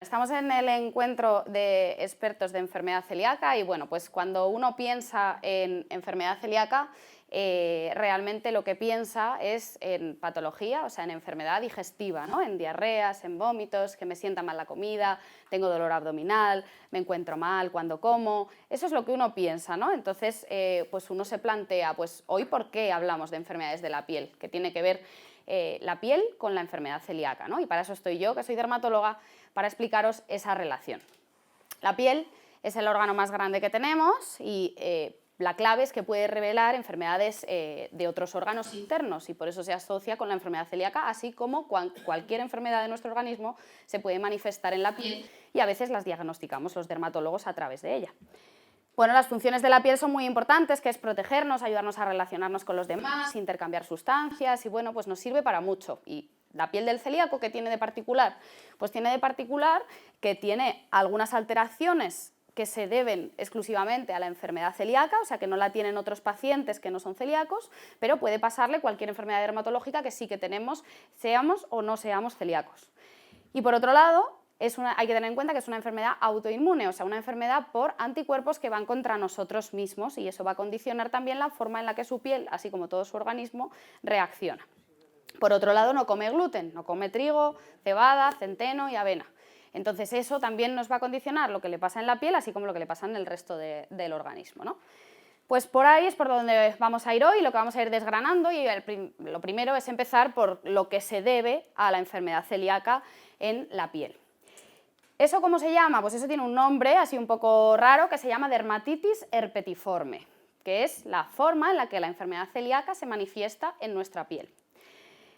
Estamos en el encuentro de expertos de enfermedad celíaca y bueno, pues cuando uno piensa en enfermedad celíaca, realmente lo que piensa es en patología, o sea, en enfermedad digestiva, ¿no? En diarreas, en vómitos, que me sienta mal la comida, tengo dolor abdominal, me encuentro mal cuando como, eso es lo que uno piensa, ¿no? Entonces, pues uno se plantea, pues hoy, ¿por qué hablamos de enfermedades de la piel? Que tiene que ver la piel con la enfermedad celíaca, ¿no? Y para eso estoy yo, que soy dermatóloga, para explicaros esa relación. La piel es el órgano más grande que tenemos y la clave es que puede revelar enfermedades de otros órganos internos y por eso se asocia con la enfermedad celíaca, así como cualquier enfermedad de nuestro organismo se puede manifestar en la piel y a veces las diagnosticamos los dermatólogos a través de ella. Bueno, las funciones de la piel son muy importantes, que es protegernos, ayudarnos a relacionarnos con los demás, intercambiar sustancias y bueno, pues nos sirve para mucho. Y la piel del celíaco, ¿qué tiene de particular? Pues tiene de particular que tiene algunas alteraciones que se deben exclusivamente a la enfermedad celíaca, o sea que no la tienen otros pacientes que no son celíacos, pero puede pasarle cualquier enfermedad dermatológica que sí que tenemos, seamos o no seamos celíacos. Y por otro lado, hay que tener en cuenta que es una enfermedad autoinmune, o sea, una enfermedad por anticuerpos que van contra nosotros mismos y eso va a condicionar también la forma en la que su piel, así como todo su organismo, reacciona. Por otro lado, no come gluten, no come trigo, cebada, centeno y avena. Entonces eso también nos va a condicionar lo que le pasa en la piel, así como lo que le pasa en el resto del organismo, ¿no? Pues por ahí es por donde vamos a ir hoy, lo que vamos a ir desgranando y lo primero es empezar por lo que se debe a la enfermedad celíaca en la piel. ¿Eso cómo se llama? Pues eso tiene un nombre así un poco raro que se llama dermatitis herpetiforme, que es la forma en la que la enfermedad celíaca se manifiesta en nuestra piel.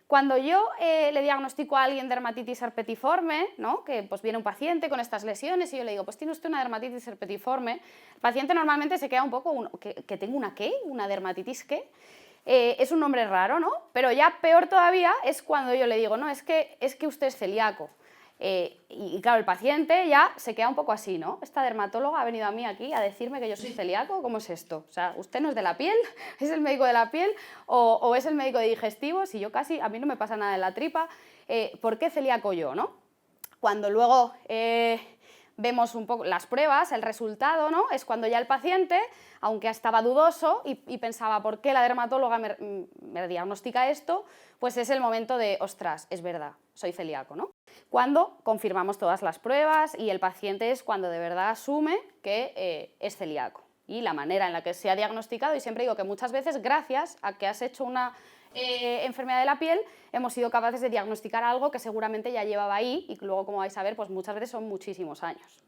Cuando yo le diagnostico a alguien dermatitis herpetiforme, ¿no? Que pues viene un paciente con estas lesiones y yo le digo, pues tiene usted una dermatitis herpetiforme, el paciente normalmente se queda un poco, ¿que tengo una qué? ¿Una dermatitis qué? Es un nombre raro, ¿no? Pero ya peor todavía es cuando yo le digo, no, es que usted es celíaco. Y claro, el paciente ya se queda un poco así, ¿no? Esta dermatóloga ha venido a mí aquí a decirme que yo soy celíaco, ¿cómo es esto? O sea, ¿usted no es de la piel? ¿Es el médico de la piel? ¿O es el médico de digestivos? Y yo casi, a mí no me pasa nada en la tripa, ¿por qué celíaco yo, no? Cuando luego vemos un poco las pruebas, el resultado, ¿no? Es cuando ya el paciente, aunque estaba dudoso y pensaba por qué la dermatóloga me diagnostica esto, pues es el momento de, ostras, es verdad, soy celíaco, ¿no? Cuando confirmamos todas las pruebas y el paciente es cuando de verdad asume que es celíaco. Y la manera en la que se ha diagnosticado, y siempre digo que muchas veces gracias a que has hecho una enfermedad de la piel, hemos sido capaces de diagnosticar algo que seguramente ya llevaba ahí y luego, como vais a ver, pues muchas veces son muchísimos años.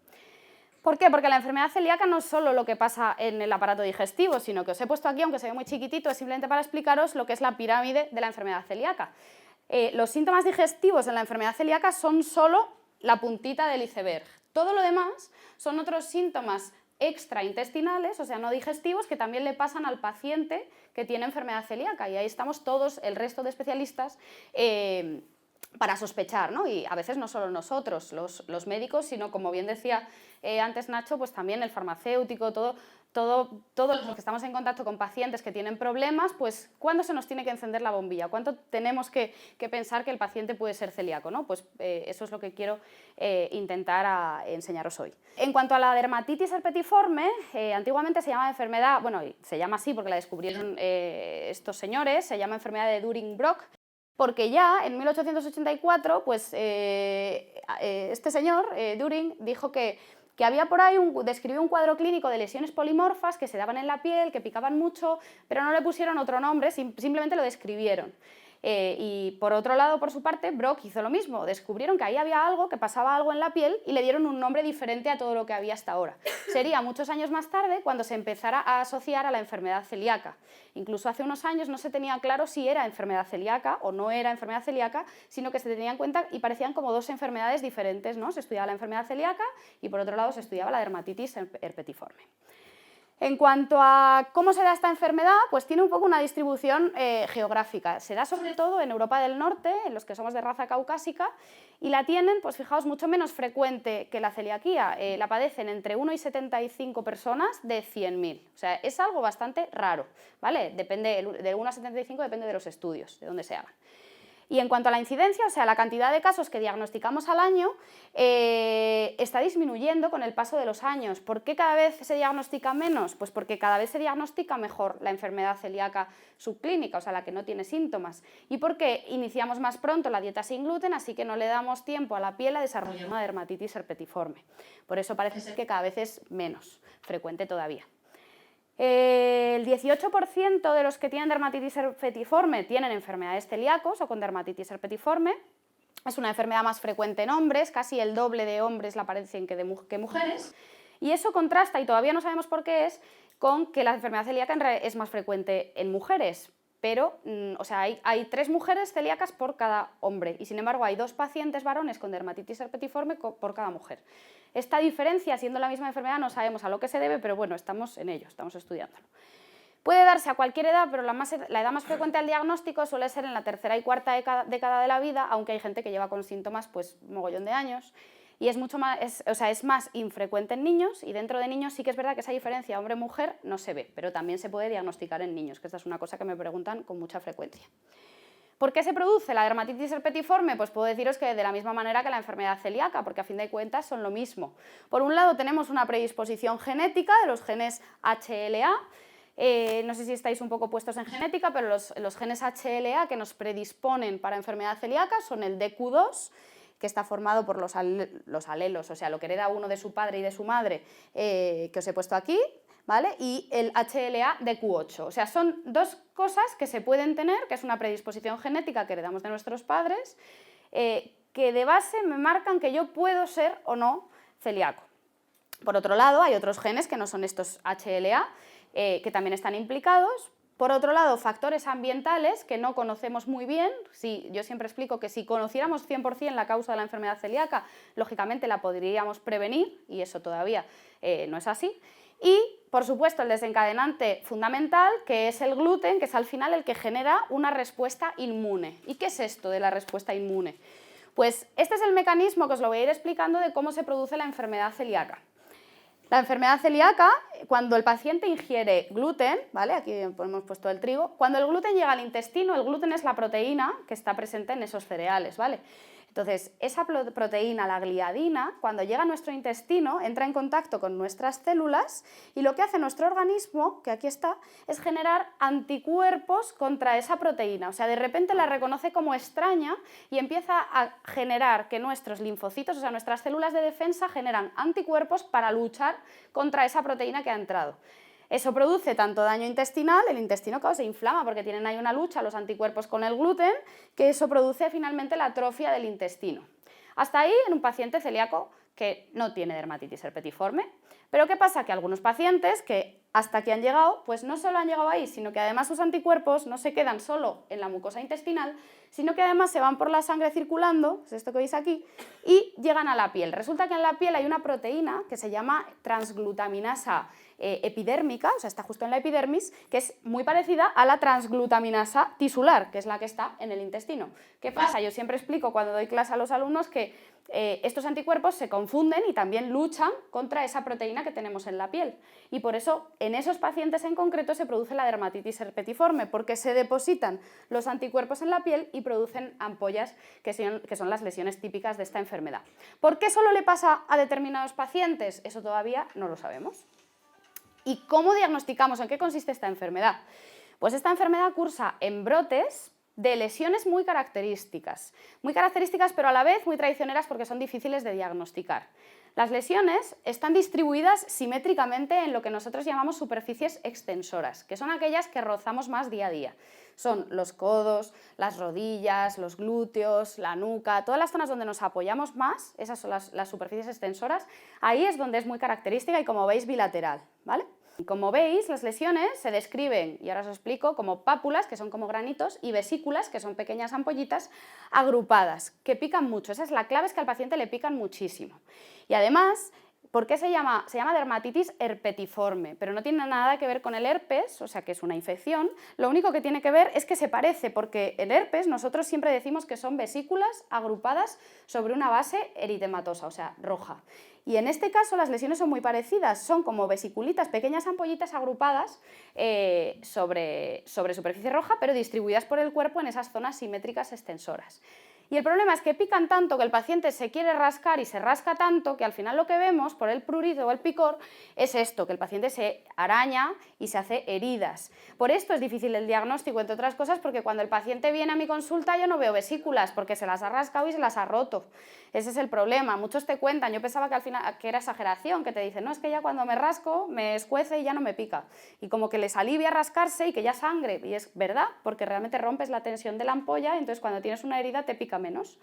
¿Por qué? Porque la enfermedad celíaca no es solo lo que pasa en el aparato digestivo, sino que os he puesto aquí, aunque se ve muy chiquitito, es simplemente para explicaros lo que es la pirámide de la enfermedad celíaca. Los síntomas digestivos en la enfermedad celíaca son solo la puntita del iceberg. Todo lo demás son otros síntomas extraintestinales, o sea, no digestivos, que también le pasan al paciente que tiene enfermedad celíaca. Y ahí estamos todos, el resto de especialistas, para sospechar, ¿no? Y a veces no solo nosotros, los médicos, sino, como bien decía antes Nacho, pues también el farmacéutico, todos los que estamos en contacto con pacientes que tienen problemas, pues ¿cuándo se nos tiene que encender la bombilla? ¿Cuánto tenemos que pensar que el paciente puede ser celíaco, ¿no? Pues eso es lo que quiero intentar enseñaros hoy. En cuanto a la dermatitis herpetiforme, antiguamente se llamaba enfermedad, bueno, se llama así porque la descubrieron estos señores, se llama enfermedad de Dunning-Brock, porque ya en 1884, pues este señor, Dunning, dijo que había por ahí, describió un cuadro clínico de lesiones polimorfas que se daban en la piel, que picaban mucho, pero no le pusieron otro nombre, simplemente lo describieron. Y por otro lado, por su parte, Brock hizo lo mismo, descubrieron que ahí había algo, que pasaba algo en la piel y le dieron un nombre diferente a todo lo que había hasta ahora. Sería muchos años más tarde cuando se empezara a asociar a la enfermedad celíaca. Incluso hace unos años no se tenía claro si era enfermedad celíaca o no era enfermedad celíaca, sino que se tenía en cuenta y parecían como dos enfermedades diferentes, ¿no? Se estudiaba la enfermedad celíaca y por otro lado se estudiaba la dermatitis herpetiforme. En cuanto a cómo se da esta enfermedad, pues tiene un poco una distribución geográfica. Se da sobre todo en Europa del Norte, en los que somos de raza caucásica, y la tienen, pues fijaos, mucho menos frecuente que la celiaquía. La padecen entre 1 y 75 personas de 100.000. O sea, es algo bastante raro, ¿vale? Depende, de 1 a 75 depende de los estudios, de dónde se hagan. Y en cuanto a la incidencia, o sea, la cantidad de casos que diagnosticamos al año, está disminuyendo con el paso de los años. ¿Por qué cada vez se diagnostica menos? Pues porque cada vez se diagnostica mejor la enfermedad celíaca subclínica, o sea, la que no tiene síntomas. Y porque iniciamos más pronto la dieta sin gluten, así que no le damos tiempo a la piel a desarrollar una dermatitis herpetiforme. Por eso parece ser que cada vez es menos frecuente todavía. El 18% de los que tienen dermatitis herpetiforme tienen enfermedades celíacos o con dermatitis herpetiforme. Es una enfermedad más frecuente en hombres, casi el doble de hombres la padecen que mujeres. Y eso contrasta, y todavía no sabemos por qué es, con que la enfermedad celíaca es más frecuente en mujeres. Pero, o sea, hay 3 mujeres celíacas por cada hombre y sin embargo hay 2 pacientes varones con dermatitis herpetiforme por cada mujer. Esta diferencia, siendo la misma enfermedad, no sabemos a lo que se debe, pero bueno, estamos en ello, estamos estudiándolo. Puede darse a cualquier edad, pero la edad más frecuente al diagnóstico suele ser en la tercera y cuarta década de la vida, aunque hay gente que lleva con síntomas pues mogollón de años. Y es mucho más, es más infrecuente en niños, y dentro de niños sí que es verdad que esa diferencia hombre-mujer no se ve, pero también se puede diagnosticar en niños, que esta es una cosa que me preguntan con mucha frecuencia. ¿Por qué se produce la dermatitis herpetiforme? Pues puedo deciros que de la misma manera que la enfermedad celíaca, porque a fin de cuentas son lo mismo. Por un lado tenemos una predisposición genética de los genes HLA, no sé si estáis un poco puestos en genética, pero los genes HLA que nos predisponen para enfermedad celíaca son el DQ2, que está formado por los alelos, o sea, lo que hereda uno de su padre y de su madre, que os he puesto aquí, ¿vale? Y el HLA DQ8, o sea, son 2 cosas que se pueden tener, que es una predisposición genética que heredamos de nuestros padres, que de base me marcan que yo puedo ser o no celíaco. Por otro lado, hay otros genes que no son estos HLA, que también están implicados. Por otro lado, factores ambientales que no conocemos muy bien. Yo siempre explico que si conociéramos 100% la causa de la enfermedad celíaca, lógicamente la podríamos prevenir, y eso todavía no es así. Y, por supuesto, el desencadenante fundamental, que es el gluten, que es al final el que genera una respuesta inmune. ¿Y qué es esto de la respuesta inmune? Pues este es el mecanismo que os lo voy a ir explicando de cómo se produce la enfermedad celíaca. La enfermedad celíaca, cuando el paciente ingiere gluten, ¿vale? Aquí hemos puesto el trigo, cuando el gluten llega al intestino, el gluten es la proteína que está presente en esos cereales, ¿vale? Entonces, esa proteína, la gliadina, cuando llega a nuestro intestino, entra en contacto con nuestras células y lo que hace nuestro organismo, que aquí está, es generar anticuerpos contra esa proteína. O sea, de repente la reconoce como extraña y empieza a generar que nuestros linfocitos, o sea, nuestras células de defensa, generan anticuerpos para luchar contra esa proteína que ha entrado. Eso produce tanto daño intestinal, el intestino se inflama porque tienen ahí una lucha los anticuerpos con el gluten, que eso produce finalmente la atrofia del intestino. Hasta ahí en un paciente celíaco que no tiene dermatitis herpetiforme. Pero ¿qué pasa? Que algunos pacientes que hasta aquí han llegado, pues no solo han llegado ahí, sino que además sus anticuerpos no se quedan solo en la mucosa intestinal, sino que además se van por la sangre circulando, es esto que veis aquí, y llegan a la piel. Resulta que en la piel hay una proteína que se llama transglutaminasa epidérmica, o sea, está justo en la epidermis, que es muy parecida a la transglutaminasa tisular, que es la que está en el intestino. ¿Qué pasa? Yo siempre explico cuando doy clase a los alumnos que estos anticuerpos se confunden y también luchan contra esa proteína que tenemos en la piel. Y por eso en esos pacientes en concreto se produce la dermatitis herpetiforme, porque se depositan los anticuerpos en la piel y producen ampollas, que son las lesiones típicas de esta enfermedad. ¿Por qué solo le pasa a determinados pacientes? Eso todavía no lo sabemos. ¿Y cómo diagnosticamos? ¿En qué consiste esta enfermedad? Pues esta enfermedad cursa en brotes de lesiones muy características pero a la vez muy traicioneras porque son difíciles de diagnosticar. Las lesiones están distribuidas simétricamente en lo que nosotros llamamos superficies extensoras, que son aquellas que rozamos más día a día. Son los codos, las rodillas, los glúteos, la nuca, todas las zonas donde nos apoyamos más, esas son las superficies extensoras, ahí es donde es muy característica y, como veis, bilateral, ¿vale? Como veis, las lesiones se describen, y ahora os explico, como pápulas, que son como granitos, y vesículas, que son pequeñas ampollitas agrupadas, que pican mucho. Esa es la clave, es que al paciente le pican muchísimo. Y además, ¿Por qué se llama dermatitis herpetiforme? Pero no tiene nada que ver con el herpes, o sea que es una infección. Lo único que tiene que ver es que se parece, porque el herpes nosotros siempre decimos que son vesículas agrupadas sobre una base eritematosa, o sea, roja. Y en este caso las lesiones son muy parecidas, son como vesiculitas, pequeñas ampollitas agrupadas sobre superficie roja, pero distribuidas por el cuerpo en esas zonas simétricas extensoras. Y el problema es que pican tanto que el paciente se quiere rascar y se rasca tanto que al final lo que vemos por el prurito o el picor es esto, que el paciente se araña y se hace heridas. Por esto es difícil el diagnóstico, entre otras cosas, porque cuando el paciente viene a mi consulta yo no veo vesículas porque se las ha rascado y se las ha roto. Ese es el problema. Muchos te cuentan, yo pensaba que al final que era exageración, que te dicen, no, es que ya cuando me rasco me escuece y ya no me pica. Y como que les alivia rascarse y que ya sangre. Y es verdad, porque realmente rompes la tensión de la ampolla y entonces cuando tienes una herida te pica menos.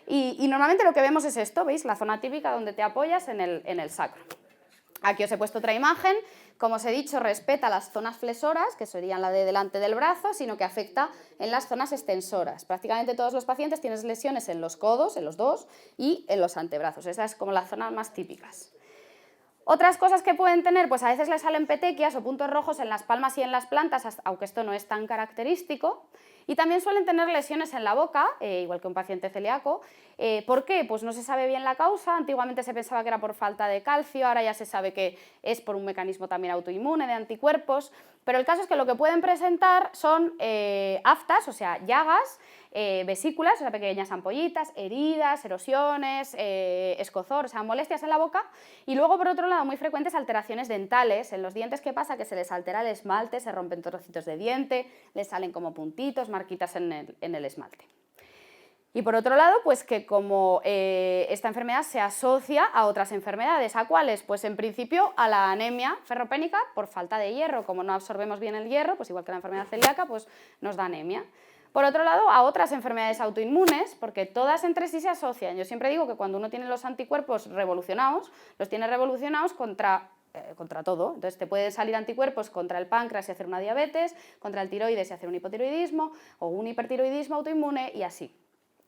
Y normalmente lo que vemos es esto, ¿veis? La zona típica donde te apoyas en el sacro. Aquí os he puesto otra imagen. Como os he dicho, respeta las zonas flesoras, que serían la de delante del brazo, sino que afecta en las zonas extensoras. Prácticamente todos los pacientes tienen lesiones en los codos, en los dos, y en los antebrazos. Esas es como las zonas más típicas. Otras cosas que pueden tener, pues a veces les salen petequias o puntos rojos en las palmas y en las plantas, aunque esto no es tan característico. Y también suelen tener lesiones en la boca, igual que un paciente celíaco. ¿Por qué? Pues no se sabe bien la causa. Antiguamente se pensaba que era por falta de calcio, ahora ya se sabe que es por un mecanismo también autoinmune de anticuerpos. Pero el caso es que lo que pueden presentar son aftas, o sea, llagas, vesículas, o sea, pequeñas ampollitas, heridas, erosiones, escozor, o sea, molestias en la boca. Y luego, por otro lado, muy frecuentes alteraciones dentales. En los dientes, ¿qué pasa? Que se les altera el esmalte, se rompen trocitos de diente, les salen como puntitos, marquitas en el esmalte. Y por otro lado, pues que como esta enfermedad se asocia a otras enfermedades, ¿a cuáles? Pues en principio a la anemia ferropénica por falta de hierro. Como no absorbemos bien el hierro, pues igual que la enfermedad celíaca, pues nos da anemia. Por otro lado, a otras enfermedades autoinmunes, porque todas entre sí se asocian. Yo siempre digo que cuando uno tiene los anticuerpos revolucionados, los tiene revolucionados contra todo. Entonces te pueden salir anticuerpos contra el páncreas y hacer una diabetes, contra el tiroides y hacer un hipotiroidismo, o un hipertiroidismo autoinmune y así.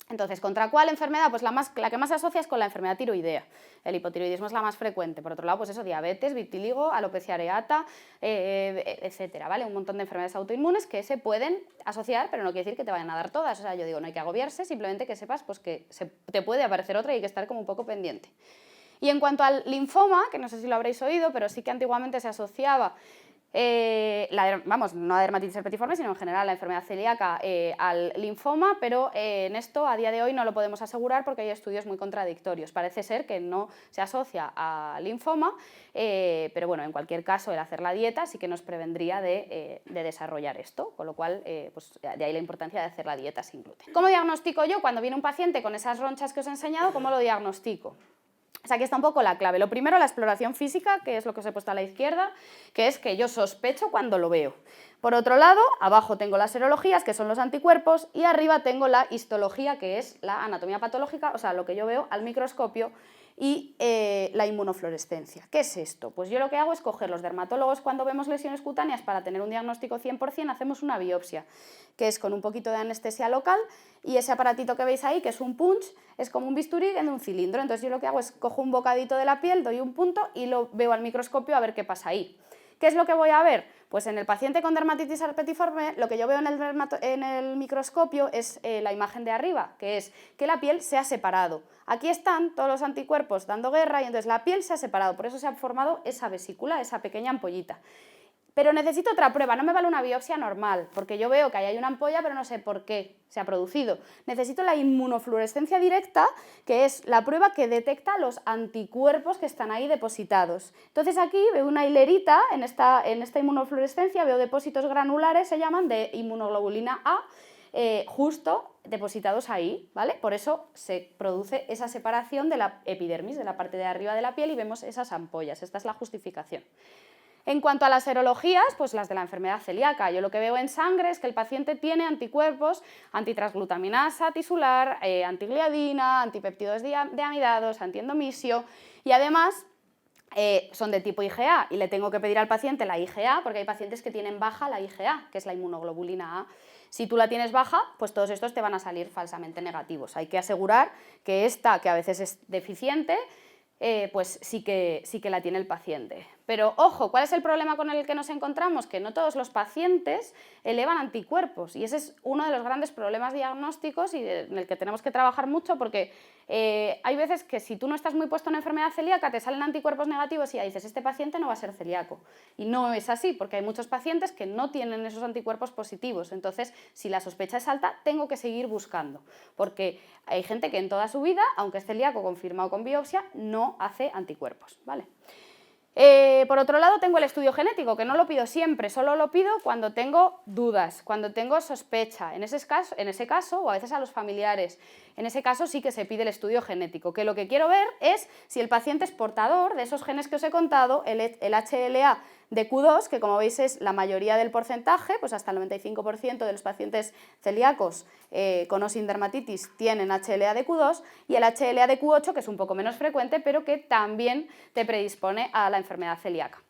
Entonces, ¿contra cuál enfermedad? Pues la que más se asocia es con la enfermedad tiroidea. El hipotiroidismo es la más frecuente. Por otro lado, pues eso, diabetes, vitíligo, alopecia areata, etcétera, ¿vale? Un montón de enfermedades autoinmunes que se pueden asociar, pero no quiere decir que te vayan a dar todas. O sea, yo digo, no hay que agobiarse, simplemente que sepas pues, que te puede aparecer otra y hay que estar como un poco pendiente. Y en cuanto al linfoma, que no sé si lo habréis oído, pero sí que antiguamente se asociaba no a dermatitis herpetiforme, sino en general a la enfermedad celíaca al linfoma, pero en esto a día de hoy no lo podemos asegurar porque hay estudios muy contradictorios. Parece ser que no se asocia al linfoma, pero bueno, en cualquier caso el hacer la dieta sí que nos prevendría de desarrollar esto, con lo cual pues de ahí la importancia de hacer la dieta sin gluten. ¿Cómo diagnostico yo cuando viene un paciente con esas ronchas que os he enseñado? ¿Cómo lo diagnostico? O sea, aquí está un poco la clave. Lo primero, la exploración física, que es lo que os he puesto a la izquierda, que es que yo sospecho cuando lo veo. Por otro lado, abajo tengo las serologías, que son los anticuerpos, y arriba tengo la histología, que es la anatomía patológica, o sea, lo que yo veo al microscopio, y la inmunofluorescencia. ¿Qué es esto? Pues yo lo que hago es coger los dermatólogos cuando vemos lesiones cutáneas para tener un diagnóstico 100%, hacemos una biopsia, que es con un poquito de anestesia local, y ese aparatito que veis ahí, que es un punch, es como un bisturí en un cilindro. Entonces yo lo que hago es cojo un bocadito de la piel, doy un punto y lo veo al microscopio a ver qué pasa ahí. ¿Qué es lo que voy a ver? Pues en el paciente con dermatitis herpetiforme, lo que yo veo en el microscopio es la imagen de arriba, que es que la piel se ha separado. Aquí están todos los anticuerpos dando guerra y entonces la piel se ha separado, por eso se ha formado esa vesícula, esa pequeña ampollita. Pero necesito otra prueba, no me vale una biopsia normal, porque yo veo que ahí hay una ampolla, pero no sé por qué se ha producido. Necesito la inmunofluorescencia directa, que es la prueba que detecta los anticuerpos que están ahí depositados. Entonces aquí veo una hilerita, en esta inmunofluorescencia veo depósitos granulares, se llaman, de inmunoglobulina A, justo depositados ahí, ¿vale? Por eso se produce esa separación de la epidermis, de la parte de arriba de la piel, y vemos esas ampollas. Esta es la justificación. En cuanto a las serologías, pues las de la enfermedad celíaca. Yo lo que veo en sangre es que el paciente tiene anticuerpos antitransglutaminasa tisular, antigliadina, antipéptidos de amidados, antiendomisio, y además son de tipo IgA y le tengo que pedir al paciente la IgA porque hay pacientes que tienen baja la IgA, que es la inmunoglobulina A. Si tú la tienes baja, pues todos estos te van a salir falsamente negativos. Hay que asegurar que esta, que a veces es deficiente, pues sí que la tiene el paciente. Pero ojo, ¿cuál es el problema con el que nos encontramos? Que no todos los pacientes elevan anticuerpos y ese es uno de los grandes problemas diagnósticos y en el que tenemos que trabajar mucho porque hay veces que si tú no estás muy puesto en enfermedad celíaca te salen anticuerpos negativos y ya dices, este paciente no va a ser celíaco. Y no es así porque hay muchos pacientes que no tienen esos anticuerpos positivos. Entonces, si la sospecha es alta, tengo que seguir buscando porque hay gente que en toda su vida, aunque es celíaco confirmado con biopsia, no hace anticuerpos, ¿vale? Por otro lado, tengo el estudio genético, que no lo pido siempre, solo lo pido cuando tengo dudas, cuando tengo sospecha, en ese caso, o a veces a los familiares. En ese caso sí que se pide el estudio genético, que lo que quiero ver es si el paciente es portador de esos genes que os he contado, el HLA de Q2, que como veis es la mayoría del porcentaje, pues hasta el 95% de los pacientes celíacos con o sin dermatitis tienen HLA de Q2, y el HLA de Q8, que es un poco menos frecuente, pero que también te predispone a la enfermedad celíaca.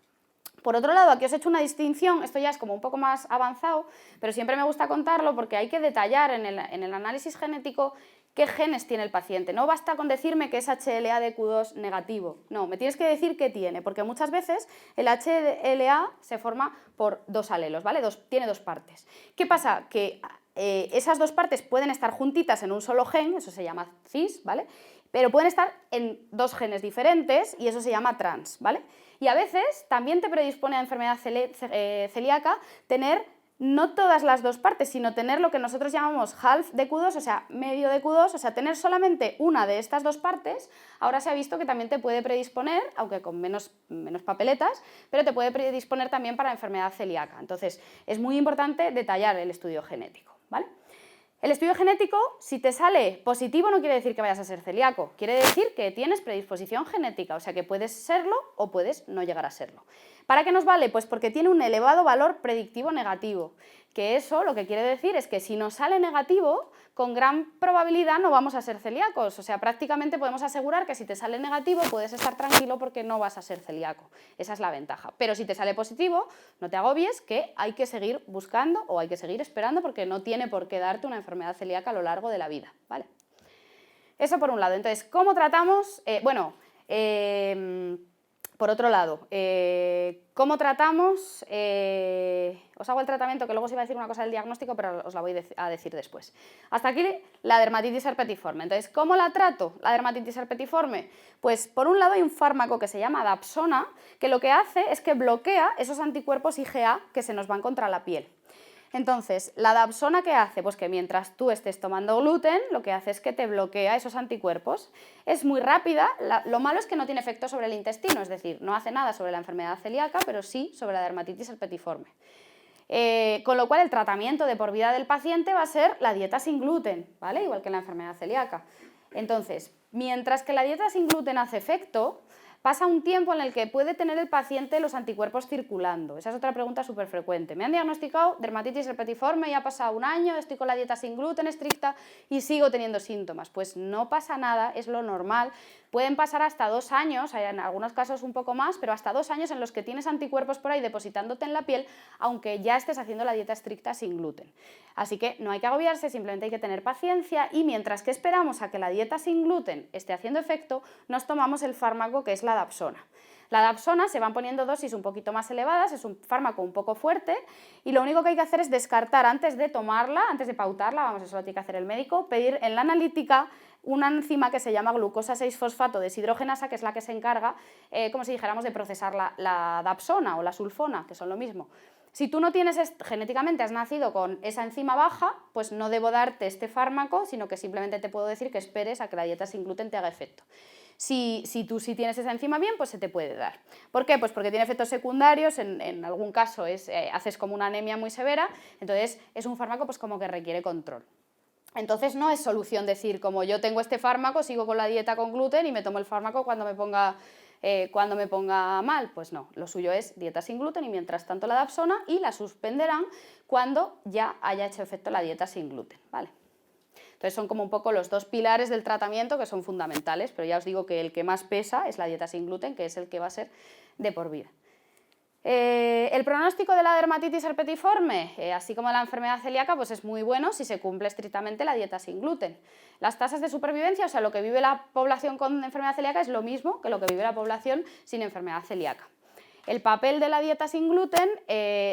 Por otro lado, aquí os he hecho una distinción, esto ya es como un poco más avanzado, pero siempre me gusta contarlo porque hay que detallar en el análisis genético qué genes tiene el paciente. No basta con decirme que es HLA de Q2 negativo, no, me tienes que decir qué tiene, porque muchas veces el HLA se forma por dos alelos, ¿vale? Tiene dos partes. ¿Qué pasa? Que esas dos partes pueden estar juntitas en un solo gen, eso se llama cis, ¿vale? Pero pueden estar en dos genes diferentes y eso se llama trans, ¿vale? Y a veces también te predispone a enfermedad celíaca tener no todas las dos partes, sino tener lo que nosotros llamamos half de Q2, o sea, medio de Q2, o sea, tener solamente una de estas dos partes. Ahora se ha visto que también te puede predisponer, aunque con menos papeletas, pero te puede predisponer también para enfermedad celíaca. Entonces, es muy importante detallar el estudio genético, ¿vale? El estudio genético, si te sale positivo, no quiere decir que vayas a ser celíaco, quiere decir que tienes predisposición genética, o sea que puedes serlo o puedes no llegar a serlo. ¿Para qué nos vale? Pues porque tiene un elevado valor predictivo negativo, que eso lo que quiere decir es que si nos sale negativo, con gran probabilidad no vamos a ser celíacos, o sea, prácticamente podemos asegurar que si te sale negativo puedes estar tranquilo porque no vas a ser celíaco, esa es la ventaja. Pero si te sale positivo, no te agobies, que hay que seguir buscando o hay que seguir esperando porque no tiene por qué darte una enfermedad celíaca a lo largo de la vida, ¿vale? Eso por un lado. Entonces, ¿cómo tratamos? Por otro lado, ¿cómo tratamos? Os hago el tratamiento, que luego os iba a decir una cosa del diagnóstico, pero os la voy a decir después. Hasta aquí la dermatitis herpetiforme. Entonces, ¿cómo la trato, la dermatitis herpetiforme? Pues por un lado hay un fármaco que se llama Dapsona, que lo que hace es que bloquea esos anticuerpos IgA que se nos van contra la piel. Entonces, ¿la Dapsona qué hace? Pues que mientras tú estés tomando gluten, lo que hace es que te bloquea esos anticuerpos. Es muy rápida, lo malo es que no tiene efecto sobre el intestino, es decir, no hace nada sobre la enfermedad celíaca, pero sí sobre la dermatitis herpetiforme. Con lo cual, el tratamiento de por vida del paciente va a ser la dieta sin gluten, ¿vale? Igual que en la enfermedad celíaca. Entonces, mientras que la dieta sin gluten hace efecto, pasa un tiempo en el que puede tener el paciente los anticuerpos circulando. Esa es otra pregunta súper frecuente. Me han diagnosticado dermatitis herpetiforme, ya ha pasado un año, estoy con la dieta sin gluten estricta y sigo teniendo síntomas. Pues no pasa nada, es lo normal. Pueden pasar hasta 2 años, en algunos casos un poco más, pero hasta 2 años en los que tienes anticuerpos por ahí depositándote en la piel, aunque ya estés haciendo la dieta estricta sin gluten. Así que no hay que agobiarse, simplemente hay que tener paciencia y mientras que esperamos a que la dieta sin gluten esté haciendo efecto, nos tomamos el fármaco que es la Dapsona. La Dapsona se van poniendo dosis un poquito más elevadas, es un fármaco un poco fuerte y lo único que hay que hacer es descartar antes de tomarla, antes de pautarla, vamos, eso lo tiene que hacer el médico, pedir en la analítica una enzima que se llama glucosa 6-fosfato deshidrogenasa, que es la que se encarga, como si dijéramos, de procesar la Dapsona o la sulfona, que son lo mismo. Si tú no tienes, genéticamente has nacido con esa enzima baja, pues no debo darte este fármaco, sino que simplemente te puedo decir que esperes a que la dieta sin gluten te haga efecto. Si tú sí tienes esa enzima bien, pues se te puede dar. ¿Por qué? Pues porque tiene efectos secundarios, en algún caso haces como una anemia muy severa, entonces es un fármaco pues como que requiere control. Entonces no es solución decir, como yo tengo este fármaco, sigo con la dieta con gluten y me tomo el fármaco cuando me ponga mal. Pues no, lo suyo es dieta sin gluten y mientras tanto la Dapsona y la suspenderán cuando ya haya hecho efecto la dieta sin gluten, ¿vale? Entonces son como un poco los dos pilares del tratamiento que son fundamentales, pero ya os digo que el que más pesa es la dieta sin gluten, que es el que va a ser de por vida. El pronóstico de la dermatitis herpetiforme, así como la enfermedad celíaca, pues es muy bueno si se cumple estrictamente la dieta sin gluten. Las tasas de supervivencia, o sea, lo que vive la población con enfermedad celíaca es lo mismo que lo que vive la población sin enfermedad celíaca. El papel de la dieta sin gluten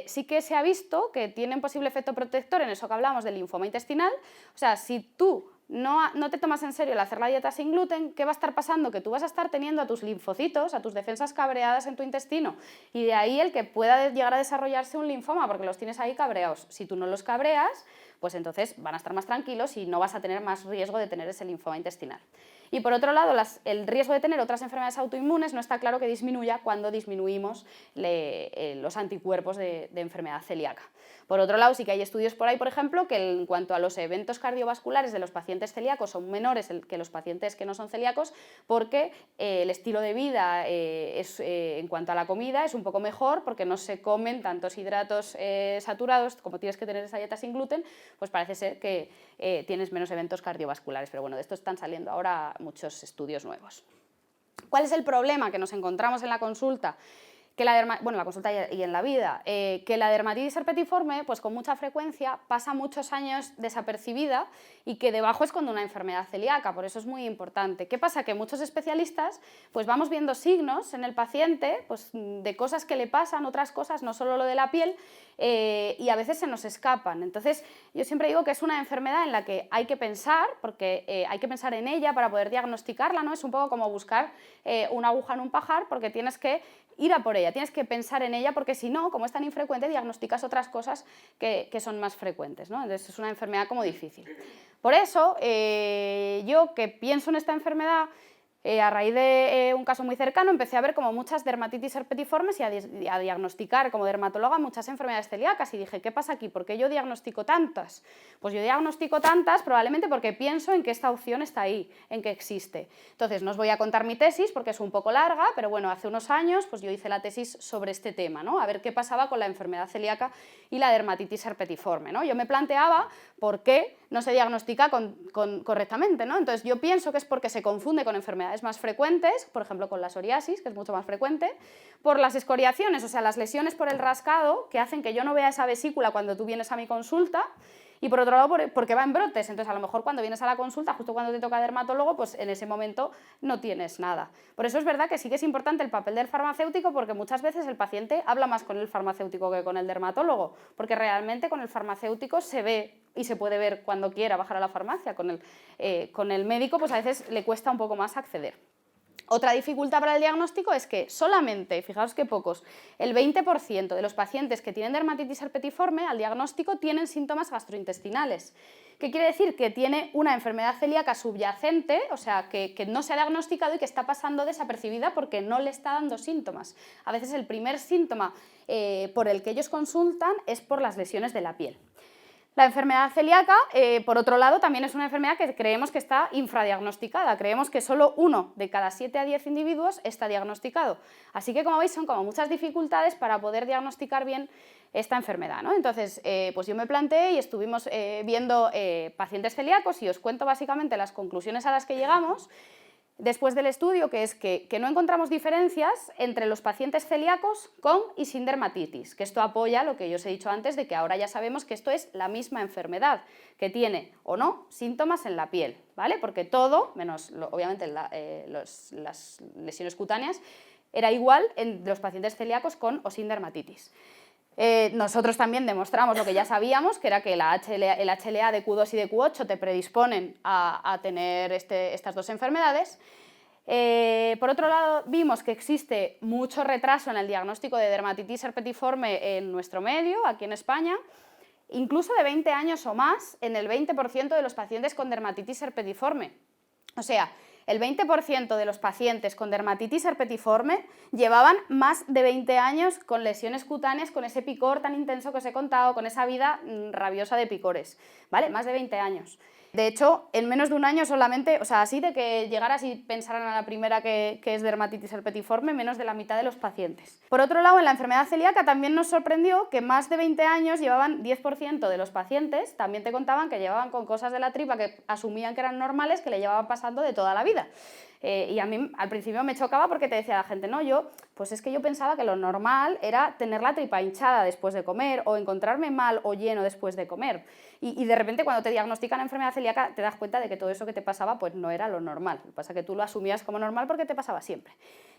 sí que se ha visto que tiene un posible efecto protector en eso que hablamos del linfoma intestinal. O sea, si tú no te tomas en serio el hacer la dieta sin gluten, ¿qué va a estar pasando? Que tú vas a estar teniendo a tus linfocitos, a tus defensas cabreadas en tu intestino, y de ahí el que pueda llegar a desarrollarse un linfoma, porque los tienes ahí cabreados. Si tú no los cabreas, pues entonces van a estar más tranquilos y no vas a tener más riesgo de tener ese linfoma intestinal. Y por otro lado, el riesgo de tener otras enfermedades autoinmunes no está claro que disminuya cuando disminuimos los anticuerpos de enfermedad celíaca. Por otro lado, sí que hay estudios por ahí, por ejemplo, que en cuanto a los eventos cardiovasculares de los pacientes celíacos son menores que los pacientes que no son celíacos, porque el estilo de vida en cuanto a la comida es un poco mejor, porque no se comen tantos hidratos saturados, como tienes que tener esa dieta sin gluten, pues parece ser que tienes menos eventos cardiovasculares. Pero bueno, de esto están saliendo ahora muchos estudios nuevos. ¿Cuál es el problema que nos encontramos en la consulta? En la consulta y en la vida, que la dermatitis herpetiforme, pues con mucha frecuencia pasa muchos años desapercibida y que debajo esconde una enfermedad celíaca, por eso es muy importante. ¿Qué pasa? Que muchos especialistas pues vamos viendo signos en el paciente pues, de cosas que le pasan, otras cosas, no solo lo de la piel, y a veces se nos escapan. Entonces, yo siempre digo que es una enfermedad en la que hay que pensar, porque hay que pensar en ella para poder diagnosticarla, ¿no? Es un poco como buscar una aguja en un pajar, porque tienes que ir a por ella, tienes que pensar en ella, porque si no, como es tan infrecuente, diagnosticas otras cosas que son más frecuentes, ¿no? Entonces es una enfermedad como difícil. Por eso, yo que pienso en esta enfermedad, a raíz de un caso muy cercano, empecé a ver como muchas dermatitis herpetiformes y a diagnosticar como dermatóloga muchas enfermedades celíacas, y dije, ¿qué pasa aquí? ¿Por qué yo diagnostico tantas? Pues yo diagnostico tantas probablemente porque pienso en que esta opción está ahí, en que existe. Entonces, no os voy a contar mi tesis porque es un poco larga, pero bueno, hace unos años pues yo hice la tesis sobre este tema, ¿no? A ver qué pasaba con la enfermedad celíaca y la dermatitis herpetiforme, ¿no? Yo me planteaba por qué no se diagnostica correctamente, ¿no? Entonces yo pienso que es porque se confunde con enfermedades más frecuentes, por ejemplo con la psoriasis, que es mucho más frecuente, por las escoriaciones, o sea, las lesiones por el rascado, que hacen que yo no vea esa vesícula cuando tú vienes a mi consulta, y por otro lado porque va en brotes. Entonces a lo mejor cuando vienes a la consulta, justo cuando te toca dermatólogo, pues en ese momento no tienes nada. Por eso es verdad que sí que es importante el papel del farmacéutico, porque muchas veces el paciente habla más con el farmacéutico que con el dermatólogo, porque realmente con el farmacéutico se ve y se puede ver cuando quiera bajar a la farmacia. Con el médico pues a veces le cuesta un poco más acceder. Otra dificultad para el diagnóstico es que solamente, fijaos que pocos, el 20% de los pacientes que tienen dermatitis herpetiforme al diagnóstico tienen síntomas gastrointestinales. ¿Qué quiere decir? Que tiene una enfermedad celíaca subyacente, o sea, que no se ha diagnosticado y que está pasando desapercibida porque no le está dando síntomas. A veces el primer síntoma por el que ellos consultan es por las lesiones de la piel. La enfermedad celíaca, por otro lado, también es una enfermedad que creemos que está infradiagnosticada. Creemos que solo 1 de cada 7 a 10 individuos está diagnosticado. Así que, como veis, son como muchas dificultades para poder diagnosticar bien esta enfermedad, ¿no? Entonces, pues yo me planteé y estuvimos viendo pacientes celíacos, y os cuento básicamente las conclusiones a las que llegamos después del estudio, que es que no encontramos diferencias entre los pacientes celíacos con y sin dermatitis, que esto apoya lo que yo os he dicho antes, de que ahora ya sabemos que esto es la misma enfermedad, que tiene o no síntomas en la piel, ¿vale? Porque todo, menos obviamente las lesiones cutáneas, era igual en los pacientes celíacos con o sin dermatitis. Nosotros también demostramos lo que ya sabíamos, que era que el HLA de Q2 y de Q8 te predisponen a tener estas dos enfermedades. Por otro lado, vimos que existe mucho retraso en el diagnóstico de dermatitis herpetiforme en nuestro medio, aquí en España, incluso de 20 años o más en el 20% de los pacientes con dermatitis herpetiforme. O sea, el 20% de los pacientes con dermatitis herpetiforme llevaban más de 20 años con lesiones cutáneas, con ese picor tan intenso que os he contado, con esa vida rabiosa de picores, ¿vale? Más de 20 años. De hecho, en menos de un año solamente, o sea, así de que llegaras y pensaran a la primera que es dermatitis herpetiforme, menos de la mitad de los pacientes. Por otro lado, en la enfermedad celíaca también nos sorprendió que más de 20 años llevaban 10% de los pacientes, también te contaban que llevaban con cosas de la tripa que asumían que eran normales, que le llevaban pasando de toda la vida. Y a mí al principio me chocaba porque te decía la gente, no, pues es que yo pensaba que lo normal era tener la tripa hinchada después de comer o encontrarme mal o lleno después de comer. Y de repente cuando te diagnostican enfermedad celíaca te das cuenta de que todo eso que te pasaba pues no era lo normal. Lo que pasa es que tú lo asumías como normal porque te pasaba siempre.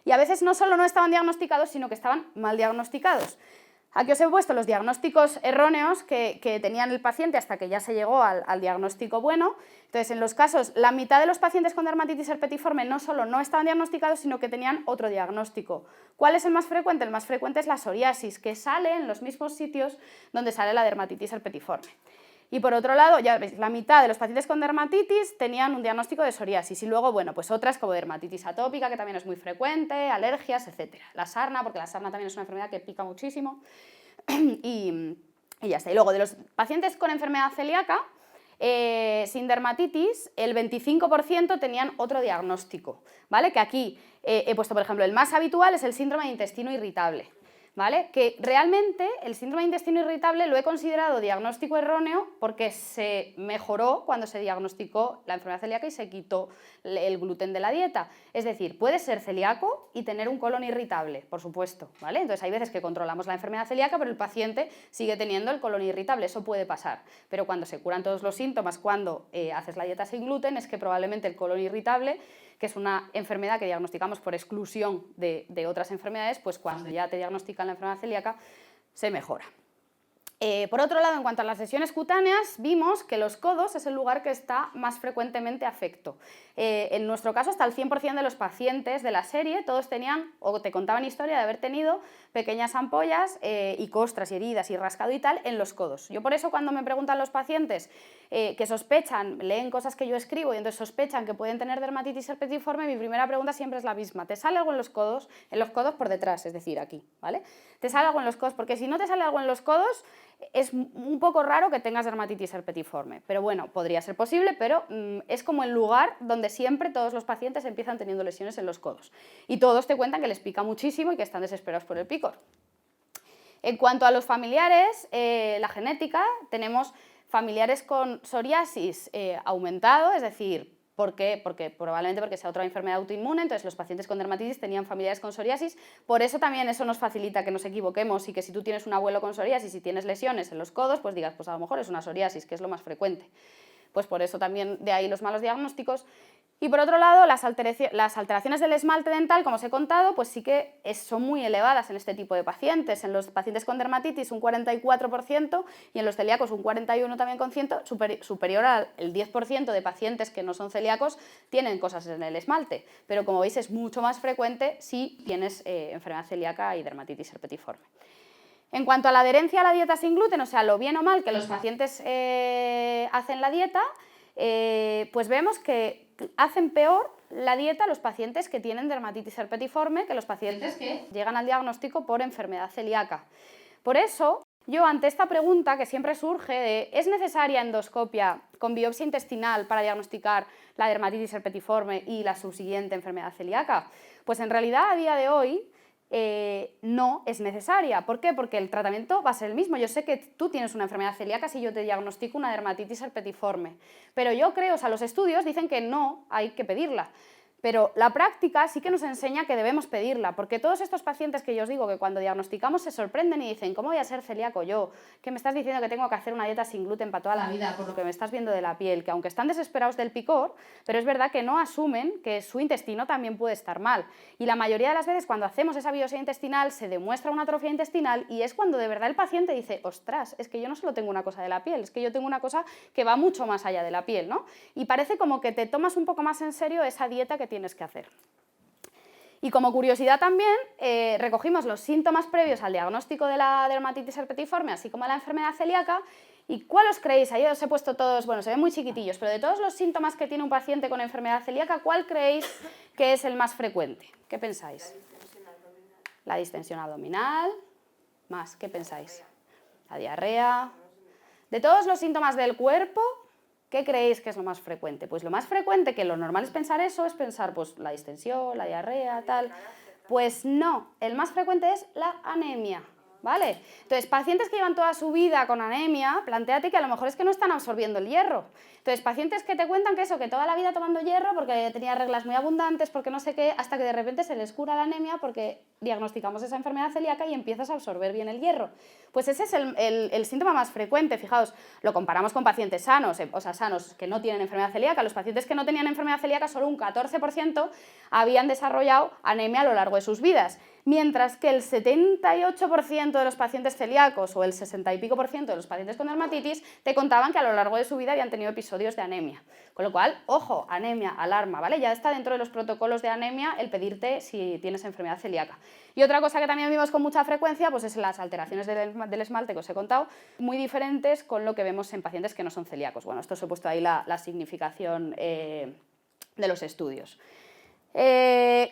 Y a veces no solo no estaban diagnosticados, sino que estaban mal diagnosticados. Aquí os he puesto los diagnósticos erróneos que tenían el paciente hasta que ya se llegó al diagnóstico bueno. Entonces, en los casos, la mitad de los pacientes con dermatitis herpetiforme no solo no estaban diagnosticados, sino que tenían otro diagnóstico. ¿Cuál es el más frecuente? El más frecuente es la psoriasis, que sale en los mismos sitios donde sale la dermatitis herpetiforme. Y por otro lado, ya veis, la mitad de los pacientes con dermatitis tenían un diagnóstico de psoriasis y luego, bueno, pues otras como dermatitis atópica, que también es muy frecuente, alergias, etc. La sarna, porque la sarna también es una enfermedad que pica muchísimo y ya está. Y luego, de los pacientes con enfermedad celíaca, sin dermatitis, el 25% tenían otro diagnóstico, ¿vale? Que aquí he puesto, por ejemplo, el más habitual es el síndrome de intestino irritable. ¿Vale? Que realmente el síndrome de intestino irritable lo he considerado diagnóstico erróneo porque se mejoró cuando se diagnosticó la enfermedad celíaca y se quitó el gluten de la dieta. Es decir, puedes ser celíaco y tener un colon irritable, por supuesto, ¿vale? Entonces hay veces que controlamos la enfermedad celíaca, pero el paciente sigue teniendo el colon irritable, eso puede pasar. Pero cuando se curan todos los síntomas, cuando haces la dieta sin gluten, es que probablemente el colon irritable, que es una enfermedad que diagnosticamos por exclusión de otras enfermedades, pues cuando ya te diagnostican la enfermedad celíaca, se mejora. Por otro lado, en cuanto a las lesiones cutáneas, vimos que los codos es el lugar que está más frecuentemente afecto. En nuestro caso, hasta el 100% de los pacientes de la serie, todos tenían, o te contaban historia de haber tenido pequeñas ampollas y costras y heridas y rascado y tal en los codos. Yo por eso cuando me preguntan los pacientes que sospechan, leen cosas que yo escribo y entonces sospechan que pueden tener dermatitis herpetiforme, mi primera pregunta siempre es la misma. ¿Te sale algo en los codos? En los codos por detrás, es decir, aquí, ¿vale? ¿Te sale algo en los codos? Porque si no te sale algo en los codos, es un poco raro que tengas dermatitis herpetiforme, pero bueno, podría ser posible, pero es como el lugar donde siempre todos los pacientes empiezan teniendo lesiones en los codos. Y todos te cuentan que les pica muchísimo y que están desesperados por el picor. En cuanto a los familiares, la genética, tenemos familiares con psoriasis aumentado, es decir, ¿por qué? Probablemente porque sea otra enfermedad autoinmune, entonces los pacientes con dermatitis tenían familiares con psoriasis, por eso también eso nos facilita que nos equivoquemos y que si tú tienes un abuelo con psoriasis y tienes lesiones en los codos, pues digas, pues a lo mejor es una psoriasis, que es lo más frecuente. Pues por eso también de ahí los malos diagnósticos. Y por otro lado, las alteraciones del esmalte dental, como os he contado, pues sí que son muy elevadas en este tipo de pacientes. En los pacientes con dermatitis un 44% y en los celíacos un 41% también, superior al 10% de pacientes que no son celíacos tienen cosas en el esmalte. Pero como veis es mucho más frecuente si tienes enfermedad celíaca y dermatitis herpetiforme. En cuanto a la adherencia a la dieta sin gluten, o sea, lo bien o mal que los pacientes hacen la dieta, pues vemos que hacen peor la dieta los pacientes que tienen dermatitis herpetiforme que los pacientes que llegan al diagnóstico por enfermedad celíaca. Por eso, yo ante esta pregunta que siempre surge de ¿es necesaria endoscopia con biopsia intestinal para diagnosticar la dermatitis herpetiforme y la subsiguiente enfermedad celíaca? Pues en realidad a día de hoy no es necesaria. ¿Por qué? Porque el tratamiento va a ser el mismo. Yo sé que tú tienes una enfermedad celíaca si yo te diagnostico una dermatitis herpetiforme, pero yo creo, o sea, los estudios dicen que no hay que pedirla. Pero la práctica sí que nos enseña que debemos pedirla, porque todos estos pacientes que yo os digo que cuando diagnosticamos se sorprenden y dicen ¿cómo voy a ser celíaco yo? ¿Que me estás diciendo que tengo que hacer una dieta sin gluten para toda la vida por lo que me estás viendo de la piel? Que aunque están desesperados del picor, pero es verdad que no asumen que su intestino también puede estar mal. Y la mayoría de las veces cuando hacemos esa biopsia intestinal se demuestra una atrofia intestinal y es cuando de verdad el paciente dice ostras, es que yo no solo tengo una cosa de la piel, es que yo tengo una cosa que va mucho más allá de la piel, ¿no? Y parece como que te tomas un poco más en serio esa dieta que tienes que hacer. Y como curiosidad también, recogimos los síntomas previos al diagnóstico de la dermatitis herpetiforme, así como la enfermedad celíaca. ¿Y cuál os creéis? Ahí os he puesto todos, bueno, se ven muy chiquitillos, pero de todos los síntomas que tiene un paciente con enfermedad celíaca, ¿cuál creéis que es el más frecuente? ¿Qué pensáis? La distensión abdominal. Más, ¿qué pensáis? La diarrea. De todos los síntomas del cuerpo, ¿qué creéis que es lo más frecuente? Pues lo más frecuente, que lo normal es pensar eso, es pensar pues la distensión, la diarrea, tal. Pues no, el más frecuente es la anemia. ¿vale? Entonces, pacientes que llevan toda su vida con anemia, plantéate que a lo mejor es que no están absorbiendo el hierro. Entonces, pacientes que te cuentan que eso, que toda la vida tomando hierro porque tenía reglas muy abundantes, porque no sé qué, hasta que de repente se les cura la anemia porque diagnosticamos esa enfermedad celíaca y empiezas a absorber bien el hierro. Pues ese es el síntoma más frecuente, fijaos, lo comparamos con pacientes sanos, o sea, sanos que no tienen enfermedad celíaca. Los pacientes que no tenían enfermedad celíaca, solo un 14% habían desarrollado anemia a lo largo de sus vidas, mientras que el 78% de los pacientes celíacos o el 60 y pico por ciento de los pacientes con dermatitis te contaban que a lo largo de su vida habían tenido episodios de anemia. Con lo cual, ojo, anemia, alarma, ¿vale? Ya está dentro de los protocolos de anemia el pedirte si tienes enfermedad celíaca. Y otra cosa que también vimos con mucha frecuencia pues es las alteraciones del esmalte que os he contado, muy diferentes con lo que vemos en pacientes que no son celíacos. Bueno, esto os he puesto ahí la significación de los estudios.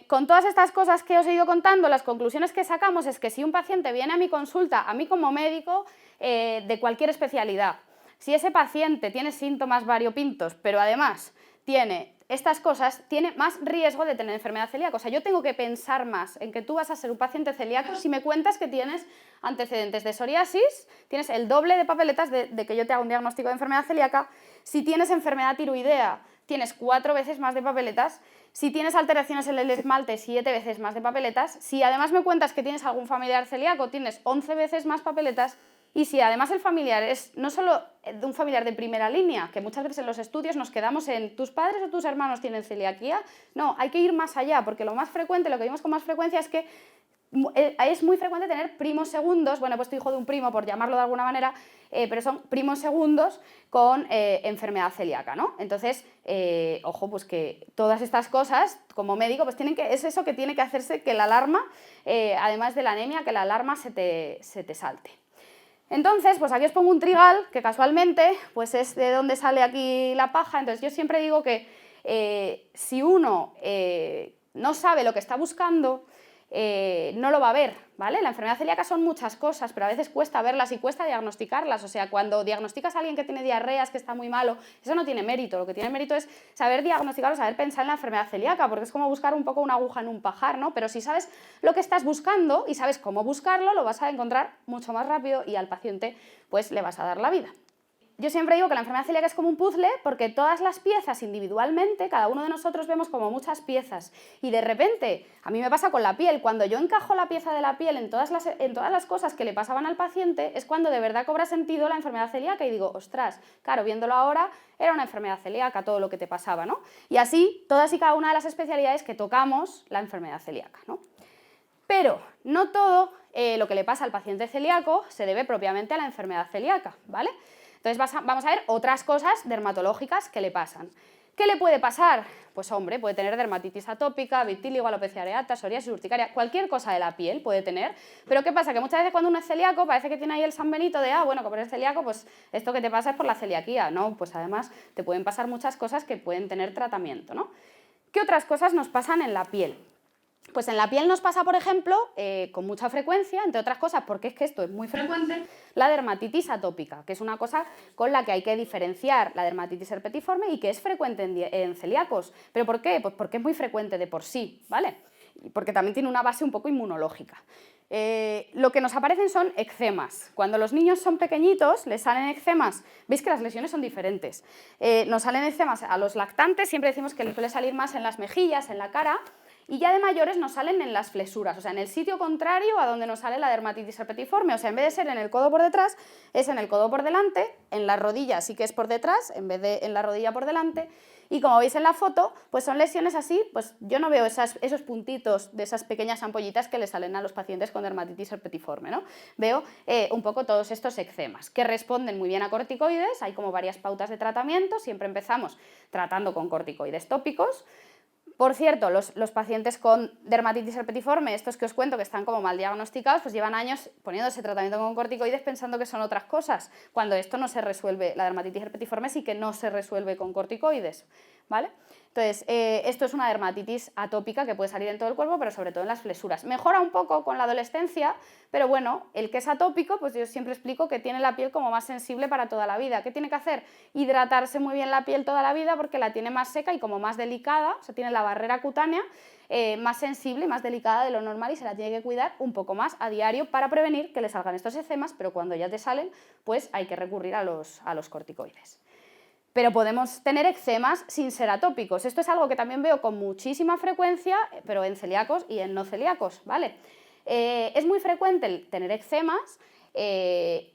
Con todas estas cosas que os he ido contando, las conclusiones que sacamos es que si un paciente viene a mi consulta, a mí como médico de cualquier especialidad, si ese paciente tiene síntomas variopintos, pero además tiene estas cosas, tiene más riesgo de tener enfermedad celíaca. O sea, yo tengo que pensar más en que tú vas a ser un paciente celíaco si me cuentas que tienes antecedentes de psoriasis, tienes el doble de papeletas de que yo te haga un diagnóstico de enfermedad celíaca. Si tienes enfermedad tiroidea, tienes 4 veces más de papeletas. Si tienes alteraciones en el esmalte, 7 veces más de papeletas. Si además me cuentas que tienes algún familiar celíaco, tienes 11 veces más papeletas. Y si además el familiar es no solo de un familiar de primera línea, que muchas veces en los estudios nos quedamos en tus padres o tus hermanos tienen celiaquía, no, hay que ir más allá, porque lo más frecuente, lo que vimos con más frecuencia es que es muy frecuente tener primos segundos, bueno, he puesto hijo de un primo por llamarlo de alguna manera, pero son primos segundos con enfermedad celíaca, ¿no? Entonces, ojo, pues que todas estas cosas, como médico, pues es eso que tiene que hacerse que la alarma, además de la anemia, que la alarma se te salte. Entonces, pues aquí os pongo un trigal, que casualmente pues es de donde sale aquí la paja. Entonces yo siempre digo que si uno no sabe lo que está buscando, no lo va a ver, ¿vale? La enfermedad celíaca son muchas cosas, pero a veces cuesta verlas y cuesta diagnosticarlas. O sea, cuando diagnosticas a alguien que tiene diarreas, que está muy malo, eso no tiene mérito. Lo que tiene mérito es saber diagnosticarlo, saber pensar en la enfermedad celíaca, porque es como buscar un poco una aguja en un pajar, ¿no? Pero si sabes lo que estás buscando y sabes cómo buscarlo, lo vas a encontrar mucho más rápido y al paciente pues le vas a dar la vida. Yo siempre digo que la enfermedad celíaca es como un puzzle porque todas las piezas individualmente, cada uno de nosotros vemos como muchas piezas y de repente, a mí me pasa con la piel, cuando yo encajo la pieza de la piel en todas las cosas que le pasaban al paciente, es cuando de verdad cobra sentido la enfermedad celíaca y digo, ostras, claro, viéndolo ahora, era una enfermedad celíaca todo lo que te pasaba, ¿no? Y así, todas y cada una de las especialidades que tocamos la enfermedad celíaca, ¿no? Pero no todo lo que le pasa al paciente celíaco se debe propiamente a la enfermedad celíaca, ¿vale? Entonces vamos a ver otras cosas dermatológicas que le pasan. ¿Qué le puede pasar? Pues hombre, puede tener dermatitis atópica, vitíligo, alopecia areata, psoriasis urticaria, cualquier cosa de la piel puede tener. Pero ¿qué pasa? Que muchas veces cuando uno es celíaco parece que tiene ahí el San Benito de, bueno, como eres celíaco, pues esto que te pasa es por la celiaquía. No, pues además te pueden pasar muchas cosas que pueden tener tratamiento, ¿no? ¿Qué otras cosas nos pasan en la piel? Pues en la piel nos pasa, por ejemplo, con mucha frecuencia, entre otras cosas, porque es que esto es muy frecuente, la dermatitis atópica, que es una cosa con la que hay que diferenciar la dermatitis herpetiforme y que es frecuente en celíacos. ¿Pero por qué? Pues porque es muy frecuente de por sí, ¿vale? Porque también tiene una base un poco inmunológica. Lo que nos aparecen son eczemas. Cuando los niños son pequeñitos, les salen eczemas. Veis que las lesiones son diferentes. Nos salen eczemas a los lactantes, siempre decimos que les suele salir más en las mejillas, en la cara, y ya de mayores nos salen en las flesuras, o sea, en el sitio contrario a donde nos sale la dermatitis herpetiforme. O sea, en vez de ser en el codo por detrás, es en el codo por delante, en la rodilla sí que es por detrás, en vez de en la rodilla por delante. Y como veis en la foto, pues son lesiones así, pues yo no veo esos puntitos de esas pequeñas ampollitas que le salen a los pacientes con dermatitis herpetiforme, ¿no? Veo un poco todos estos eczemas, que responden muy bien a corticoides. Hay como varias pautas de tratamiento, siempre empezamos tratando con corticoides tópicos. Por cierto, los pacientes con dermatitis herpetiforme, estos que os cuento que están como mal diagnosticados, pues llevan años poniéndose tratamiento con corticoides pensando que son otras cosas, cuando esto no se resuelve, la dermatitis herpetiforme sí que no se resuelve con corticoides, ¿vale? Entonces, esto es una dermatitis atópica que puede salir en todo el cuerpo, pero sobre todo en las flesuras. Mejora un poco con la adolescencia, pero bueno, el que es atópico, pues yo siempre explico que tiene la piel como más sensible para toda la vida. ¿Qué tiene que hacer? Hidratarse muy bien la piel toda la vida porque la tiene más seca y como más delicada, o sea, tiene la barrera cutánea más sensible y más delicada de lo normal y se la tiene que cuidar un poco más a diario para prevenir que le salgan estos eczemas, pero cuando ya te salen, pues hay que recurrir a los corticoides. Pero podemos tener eczemas sin ser atópicos. Esto es algo que también veo con muchísima frecuencia, pero en celíacos y en no celíacos, ¿vale? Es muy frecuente el tener eczemas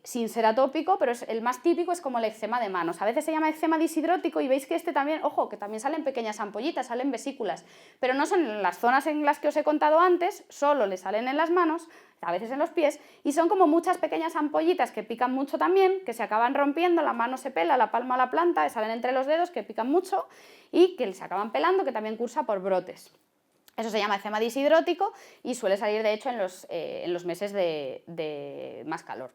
sin ser atópico, pero el más típico es como el eczema de manos. A veces se llama eczema disidrótico y veis que este también, ojo, que también salen pequeñas ampollitas, salen vesículas, pero no son en las zonas en las que os he contado antes, solo le salen en las manos, a veces en los pies, y son como muchas pequeñas ampollitas que pican mucho también, que se acaban rompiendo, la mano se pela, la palma la planta, salen entre los dedos, que pican mucho y que se acaban pelando, que también cursa por brotes. Eso se llama eczema disidrótico y suele salir, de hecho, en los meses de más calor.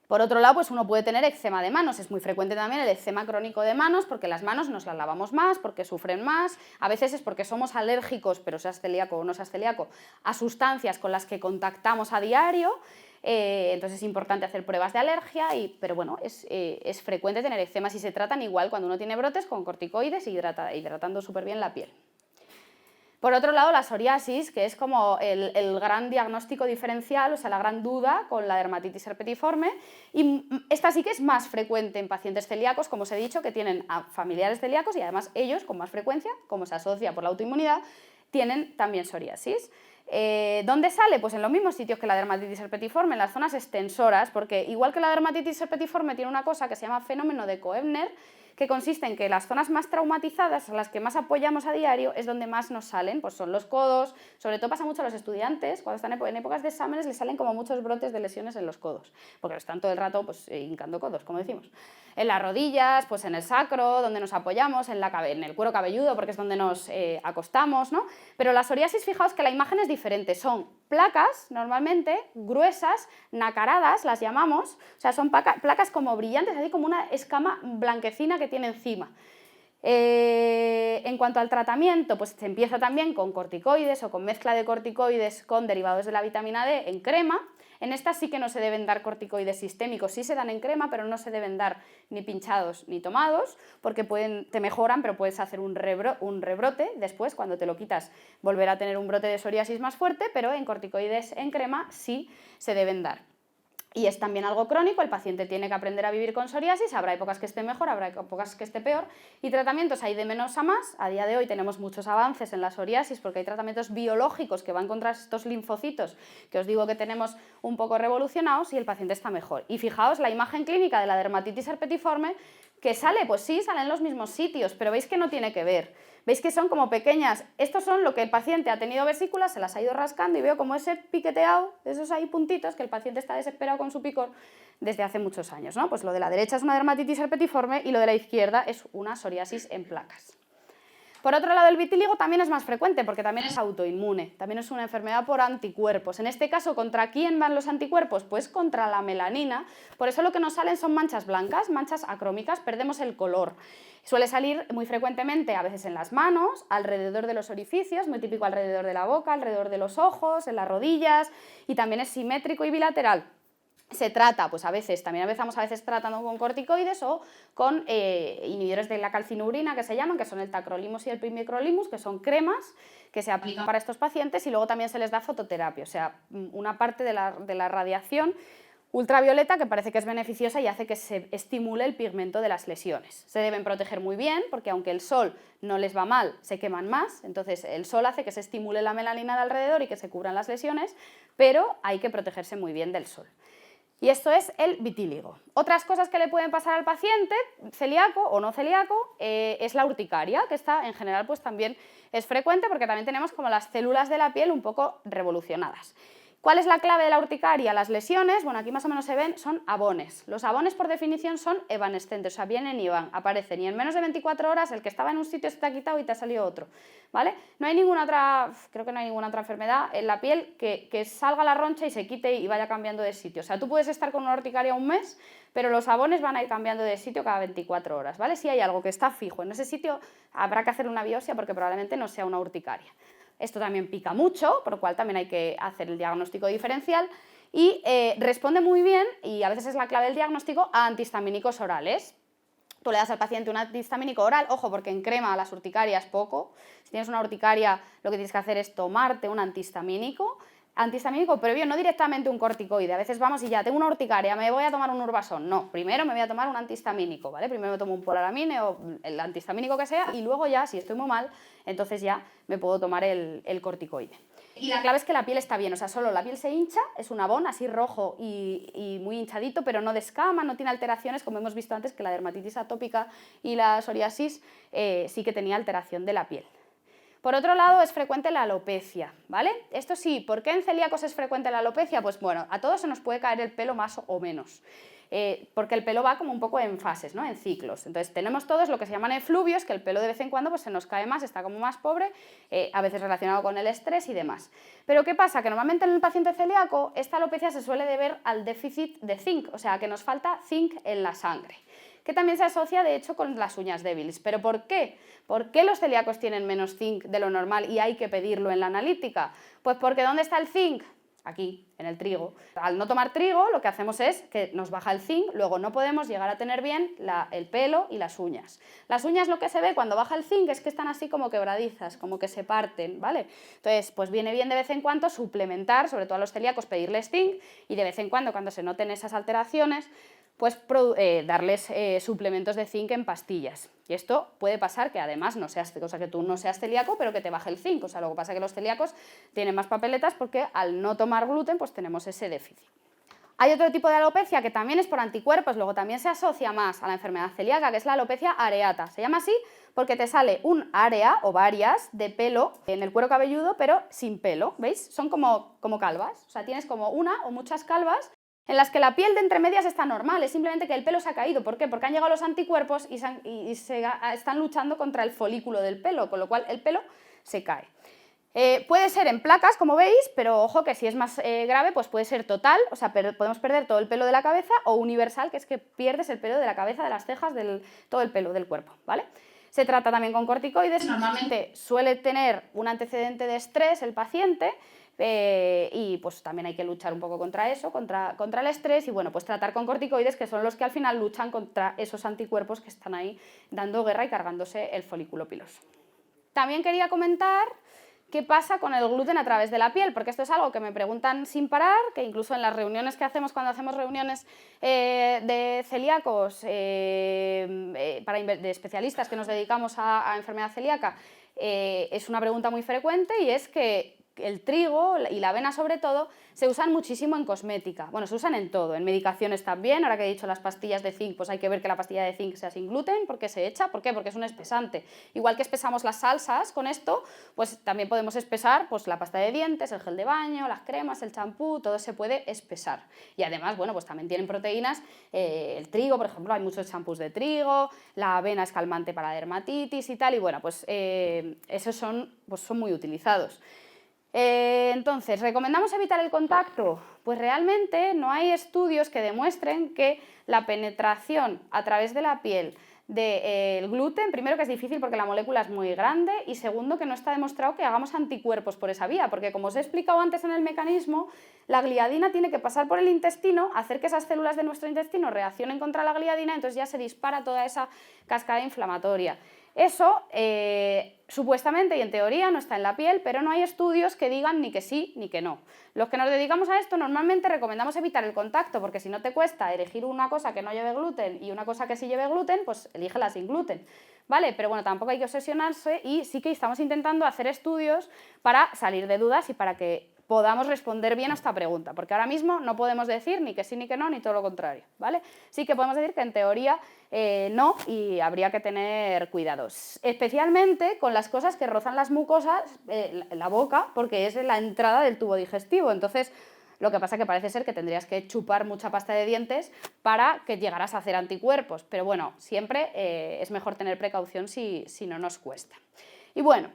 Por otro lado, pues uno puede tener eczema de manos. Es muy frecuente también el eczema crónico de manos porque las manos nos las lavamos más, porque sufren más. A veces es porque somos alérgicos, pero seas celíaco o no seas celíaco, a sustancias con las que contactamos a diario. Entonces es importante hacer pruebas de alergia, pero bueno, es frecuente tener eczemas y se tratan igual cuando uno tiene brotes con corticoides y hidratando súper bien la piel. Por otro lado, la psoriasis, que es como el gran diagnóstico diferencial, o sea, la gran duda con la dermatitis herpetiforme, y esta sí que es más frecuente en pacientes celíacos, como os he dicho, que tienen a familiares celíacos y además ellos, con más frecuencia, como se asocia por la autoinmunidad, tienen también psoriasis. ¿Dónde sale? Pues en los mismos sitios que la dermatitis herpetiforme, en las zonas extensoras, porque igual que la dermatitis herpetiforme tiene una cosa que se llama fenómeno de Koebner, que consiste en que las zonas más traumatizadas, a las que más apoyamos a diario, es donde más nos salen, pues son los codos, sobre todo pasa mucho a los estudiantes, cuando están en épocas de exámenes les salen como muchos brotes de lesiones en los codos, porque están todo el rato pues, hincando codos, como decimos. En las rodillas, pues en el sacro, donde nos apoyamos, en el cuero cabelludo, porque es donde nos acostamos, ¿no? Pero la psoriasis, fijaos que la imagen es diferente, son placas, normalmente, gruesas, nacaradas, las llamamos, o sea, son placas como brillantes, así como una escama blanquecina que tiene encima. En cuanto al tratamiento, pues se empieza también con corticoides o con mezcla de corticoides con derivados de la vitamina D en crema. En estas sí que no se deben dar corticoides sistémicos, sí se dan en crema, pero no se deben dar ni pinchados ni tomados, porque te mejoran, pero puedes hacer un rebrote después, cuando te lo quitas, volver a tener un brote de psoriasis más fuerte, pero en corticoides en crema sí se deben dar. Y es también algo crónico, el paciente tiene que aprender a vivir con psoriasis, habrá épocas que esté mejor, habrá épocas que esté peor, y tratamientos hay de menos a más. A día de hoy tenemos muchos avances en la psoriasis porque hay tratamientos biológicos que van contra estos linfocitos que os digo que tenemos un poco revolucionados y el paciente está mejor. Y fijaos la imagen clínica de la dermatitis herpetiforme que sale, pues sí, salen en los mismos sitios, pero veis que no tiene que ver. Veis que son como pequeñas, estos son lo que el paciente ha tenido vesículas, se las ha ido rascando y veo como ese piqueteado, esos ahí puntitos, que el paciente está desesperado con su picor desde hace muchos años, ¿no? Pues lo de la derecha es una dermatitis herpetiforme y lo de la izquierda es una psoriasis en placas. Por otro lado, el vitíligo también es más frecuente porque también es autoinmune, también es una enfermedad por anticuerpos. En este caso, ¿contra quién van los anticuerpos? Pues contra la melanina, por eso lo que nos salen son manchas blancas, manchas acrómicas, perdemos el color. Suele salir muy frecuentemente, a veces en las manos, alrededor de los orificios, muy típico alrededor de la boca, alrededor de los ojos, en las rodillas, y también es simétrico y bilateral. Se trata, pues a veces, también empezamos a veces tratando con corticoides o con inhibidores de la calcinubrina que se llaman, que son el tacrolimus y el pimecrolimus, que son cremas que se aplican para estos pacientes y luego también se les da fototerapia, o sea, una parte de la radiación ultravioleta que parece que es beneficiosa y hace que se estimule el pigmento de las lesiones. Se deben proteger muy bien porque aunque el sol no les va mal, se queman más, entonces el sol hace que se estimule la melanina de alrededor y que se cubran las lesiones, pero hay que protegerse muy bien del sol. Y esto es el vitíligo. Otras cosas que le pueden pasar al paciente, celíaco o no celíaco, es la urticaria, que esta en general pues también es frecuente porque también tenemos como las células de la piel un poco revolucionadas. ¿Cuál es la clave de la urticaria? Las lesiones, bueno, aquí más o menos se ven, son abones. Los abones, por definición, son evanescentes, o sea, vienen y van, aparecen. Y en menos de 24 horas el que estaba en un sitio se te ha quitado y te ha salido otro, ¿vale? No hay ninguna otra, creo que no hay ninguna otra enfermedad en la piel que salga la roncha y se quite y vaya cambiando de sitio. O sea, tú puedes estar con una urticaria un mes, pero los abones van a ir cambiando de sitio cada 24 horas, ¿vale? Si hay algo que está fijo en ese sitio, habrá que hacer una biopsia porque probablemente no sea una urticaria. Esto también pica mucho, por lo cual también hay que hacer el diagnóstico diferencial y responde muy bien, y a veces es la clave del diagnóstico, a antihistamínicos orales. Tú le das al paciente un antihistamínico oral, ojo, porque en crema las urticarias poco. Si tienes una urticaria, lo que tienes que hacer es tomarte un antihistamínico previo, no directamente un corticoide. A veces vamos y ya tengo una urticaria, me voy a tomar un Urbasón. No, primero me voy a tomar un antihistamínico, ¿vale? Primero me tomo un Polaramine o el antihistamínico que sea y luego ya, si estoy muy mal, entonces ya me puedo tomar el corticoide. Y la clave es que la piel está bien, o sea, solo la piel se hincha, es un abón así rojo y muy hinchadito, pero no descama, no tiene alteraciones, como hemos visto antes que la dermatitis atópica y la psoriasis sí que tenía alteración de la piel. Por otro lado, es frecuente la alopecia, ¿vale? Esto sí, ¿por qué en celíacos es frecuente la alopecia? Pues bueno, a todos se nos puede caer el pelo más o menos, porque el pelo va como un poco en fases, ¿no? En ciclos. Entonces tenemos todos lo que se llaman efluvios, que el pelo de vez en cuando pues, se nos cae más, está como más pobre, a veces relacionado con el estrés y demás. Pero ¿qué pasa? Que normalmente en el paciente celíaco esta alopecia se suele deber al déficit de zinc, o sea, que nos falta zinc en la sangre, que también se asocia de hecho con las uñas débiles. ¿Pero por qué? ¿Por qué los celíacos tienen menos zinc de lo normal y hay que pedirlo en la analítica? Pues porque ¿dónde está el zinc? Aquí, en el trigo. Al no tomar trigo, lo que hacemos es que nos baja el zinc, luego no podemos llegar a tener bien el pelo y las uñas. Las uñas, lo que se ve cuando baja el zinc es que están así como quebradizas, como que se parten, ¿vale? Entonces, pues viene bien de vez en cuando suplementar, sobre todo a los celíacos, pedirles zinc y de vez en cuando se noten esas alteraciones, pues darles suplementos de zinc en pastillas. Y esto puede pasar que además no seas, o sea, que tú no seas celíaco, pero que te baje el zinc. O sea, lo que pasa es que los celíacos tienen más papeletas porque al no tomar gluten pues tenemos ese déficit. Hay otro tipo de alopecia que también es por anticuerpos, luego también se asocia más a la enfermedad celíaca, que es la alopecia areata. Se llama así porque te sale un área o varias de pelo en el cuero cabelludo, pero sin pelo, ¿veis? Son como calvas, o sea, tienes como una o muchas calvas en las que la piel de entre medias está normal, es simplemente que el pelo se ha caído. ¿Por qué? Porque han llegado los anticuerpos y están luchando contra el folículo del pelo, con lo cual el pelo se cae. Puede ser en placas, como veis, pero ojo que si es más grave, pues puede ser total, o sea, podemos perder todo el pelo de la cabeza, o universal, que es que pierdes el pelo de la cabeza, de las cejas, todo el pelo del cuerpo, ¿vale? Se trata también con corticoides, normalmente suele tener un antecedente de estrés el paciente, y pues también hay que luchar un poco contra eso, contra el estrés, y bueno, pues tratar con corticoides, que son los que al final luchan contra esos anticuerpos que están ahí dando guerra y cargándose el folículo piloso. También quería comentar qué pasa con el gluten a través de la piel, porque esto es algo que me preguntan sin parar, que incluso en las reuniones que hacemos, cuando hacemos reuniones de celíacos, de especialistas que nos dedicamos a enfermedad celíaca, es una pregunta muy frecuente, y es que el trigo y la avena sobre todo se usan muchísimo en cosmética, bueno, se usan en todo, en medicaciones también. Ahora que he dicho las pastillas de zinc, pues hay que ver que la pastilla de zinc sea sin gluten, porque se echa, ¿por qué? Porque es un espesante. Igual que espesamos las salsas con esto, pues también podemos espesar pues la pasta de dientes, el gel de baño, las cremas, el champú, todo se puede espesar. Y además, bueno, pues también tienen proteínas, el trigo, por ejemplo, hay muchos champús de trigo, la avena es calmante para la dermatitis y tal, y bueno, pues esos son muy utilizados. Entonces, ¿recomendamos evitar el contacto? Pues realmente no hay estudios que demuestren que la penetración a través de la piel del gluten, primero que es difícil porque la molécula es muy grande, y segundo que no está demostrado que hagamos anticuerpos por esa vía, porque como os he explicado antes en el mecanismo, la gliadina tiene que pasar por el intestino, hacer que esas células de nuestro intestino reaccionen contra la gliadina, entonces ya se dispara toda esa cascada inflamatoria. Eso supuestamente y en teoría no está en la piel, pero no hay estudios que digan ni que sí ni que no. Los que nos dedicamos a esto normalmente recomendamos evitar el contacto, porque si no te cuesta elegir una cosa que no lleve gluten y una cosa que sí lleve gluten, pues elígela sin gluten, ¿vale? Pero bueno, tampoco hay que obsesionarse, y sí que estamos intentando hacer estudios para salir de dudas y para que podamos responder bien a esta pregunta, porque ahora mismo no podemos decir ni que sí ni que no, ni todo lo contrario, ¿vale? Sí que podemos decir que en teoría no, y habría que tener cuidados, especialmente con las cosas que rozan las mucosas, la boca, porque es la entrada del tubo digestivo. Entonces, lo que pasa es que parece ser que tendrías que chupar mucha pasta de dientes para que llegaras a hacer anticuerpos, pero bueno, siempre es mejor tener precaución si no nos cuesta. Y bueno,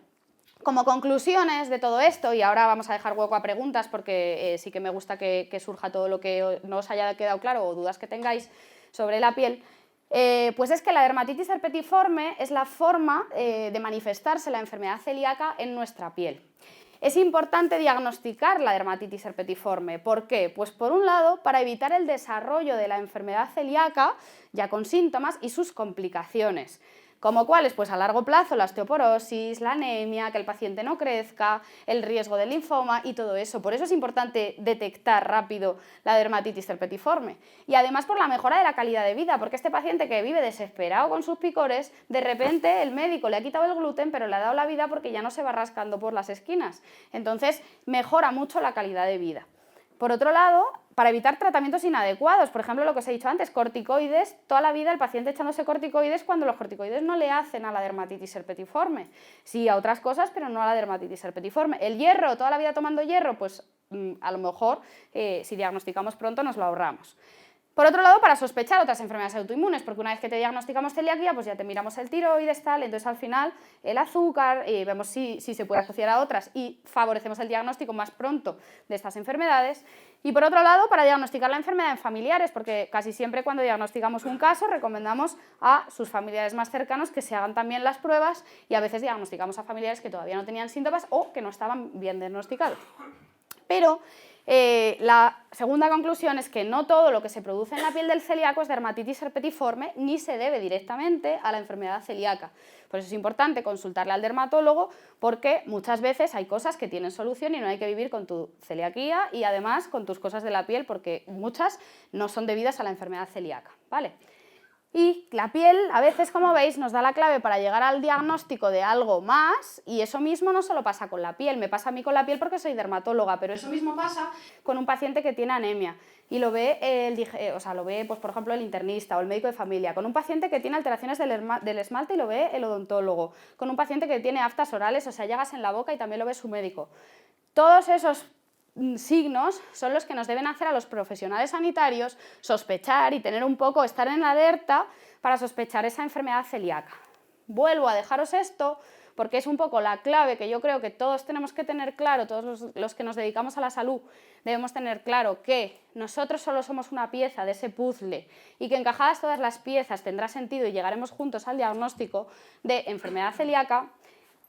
como conclusiones de todo esto, y ahora vamos a dejar hueco a preguntas porque sí que me gusta que surja todo lo que no os haya quedado claro o dudas que tengáis sobre la piel, pues es que la dermatitis herpetiforme es la forma de manifestarse la enfermedad celíaca en nuestra piel. Es importante diagnosticar la dermatitis herpetiforme. ¿Por qué? Pues por un lado, para evitar el desarrollo de la enfermedad celíaca, ya con síntomas, y sus complicaciones. ¿Como cuáles? Pues a largo plazo la osteoporosis, la anemia, que el paciente no crezca, el riesgo de linfoma y todo eso. Por eso es importante detectar rápido la dermatitis herpetiforme. Y además por la mejora de la calidad de vida, porque este paciente que vive desesperado con sus picores, de repente el médico le ha quitado el gluten, pero le ha dado la vida porque ya no se va rascando por las esquinas. Entonces mejora mucho la calidad de vida. Por otro lado, para evitar tratamientos inadecuados, por ejemplo, lo que os he dicho antes, corticoides, toda la vida el paciente echándose corticoides cuando los corticoides no le hacen a la dermatitis herpetiforme. Sí a otras cosas, pero no a la dermatitis herpetiforme. El hierro, toda la vida tomando hierro, pues a lo mejor si diagnosticamos pronto nos lo ahorramos. Por otro lado, para sospechar otras enfermedades autoinmunes, porque una vez que te diagnosticamos celiaquía, pues ya te miramos el tiroides, tal, entonces al final el azúcar, vemos si se puede asociar a otras y favorecemos el diagnóstico más pronto de estas enfermedades. Y por otro lado, para diagnosticar la enfermedad en familiares, porque casi siempre cuando diagnosticamos un caso recomendamos a sus familiares más cercanos que se hagan también las pruebas y a veces diagnosticamos a familiares que todavía no tenían síntomas o que no estaban bien diagnosticados. Pero la segunda conclusión es que no todo lo que se produce en la piel del celíaco es dermatitis herpetiforme ni se debe directamente a la enfermedad celíaca. Por eso es importante consultarle al dermatólogo porque muchas veces hay cosas que tienen solución y no hay que vivir con tu celiaquía y además con tus cosas de la piel porque muchas no son debidas a la enfermedad celíaca, ¿vale? Y la piel, a veces, como veis, nos da la clave para llegar al diagnóstico de algo más y eso mismo no solo pasa con la piel, me pasa a mí con la piel porque soy dermatóloga, pero eso mismo pasa con un paciente que tiene anemia y lo ve, pues, por ejemplo, el internista o el médico de familia, con un paciente que tiene alteraciones del esmalte y lo ve el odontólogo, con un paciente que tiene aftas orales, o sea, llagas en la boca y también lo ve su médico. Todos esos signos son los que nos deben hacer a los profesionales sanitarios sospechar y tener un poco, estar en alerta para sospechar esa enfermedad celíaca. Vuelvo a dejaros esto porque es un poco la clave que yo creo que todos tenemos que tener claro, todos los que nos dedicamos a la salud debemos tener claro que nosotros solo somos una pieza de ese puzzle y que encajadas todas las piezas tendrá sentido y llegaremos juntos al diagnóstico de enfermedad celíaca.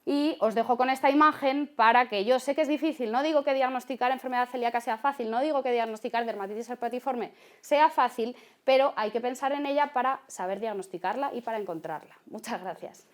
Y os dejo con esta imagen para que yo sé que es difícil, no digo que diagnosticar enfermedad celíaca sea fácil, no digo que diagnosticar dermatitis herpetiforme sea fácil, pero hay que pensar en ella para saber diagnosticarla y para encontrarla. Muchas gracias.